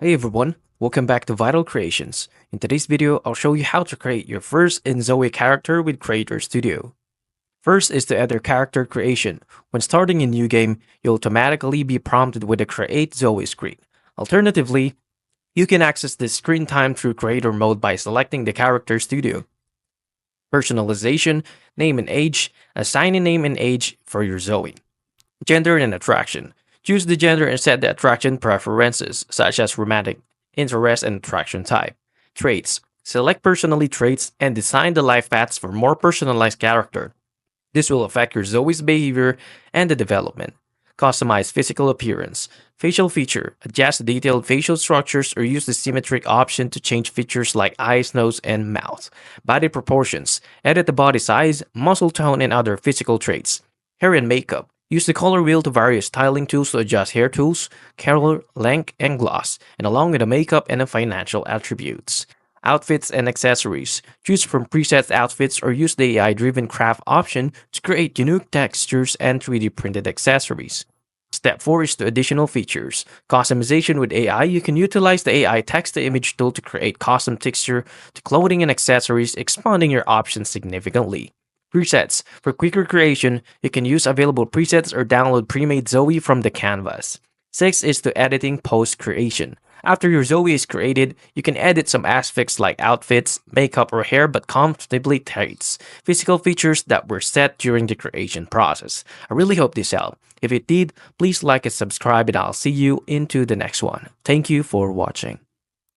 Hey everyone, welcome back to Vital Creations. In today's video, I'll show you how to create your first Inzoi character with Creator Studio. First is to enter character creation. When starting a new game, you'll automatically be prompted with the Create Zoe screen. Alternatively, you can access this screen time through Creator mode by selecting the Character Studio. Personalization, name and age, assign a name and age for your Zoe. Gender and attraction. Choose the gender and set the attraction preferences, such as romantic, interest, and attraction type. Traits. Select personality traits and design the life paths for more personalized character. This will affect your Zoe's behavior and the development. Customize physical appearance. Facial feature. Adjust detailed facial structures or use the symmetric option to change features like eyes, nose, and mouth. Body proportions. Edit the body size, muscle tone, and other physical traits. Hair and makeup. Use the color wheel to various styling tools to adjust hair tools, color, length, and gloss, and along with the makeup and the financial attributes. Outfits and accessories. Choose from preset outfits or use the AI-driven craft option to create unique textures and 3D printed accessories. Step 4 is the additional features. Customization with AI. You can utilize the AI text-to-image tool to create custom texture to clothing and accessories, expanding your options significantly. Presets. For quicker creation, you can use available presets or download pre-made Zoe from the canvas. 6 is to editing post-creation. After your Zoe is created, you can edit some aspects like outfits, makeup, or hair, but comfortably traits, physical features that were set during the creation process. I really hope this helped. If it did, please like and subscribe, and I'll see you into the next one. Thank you for watching.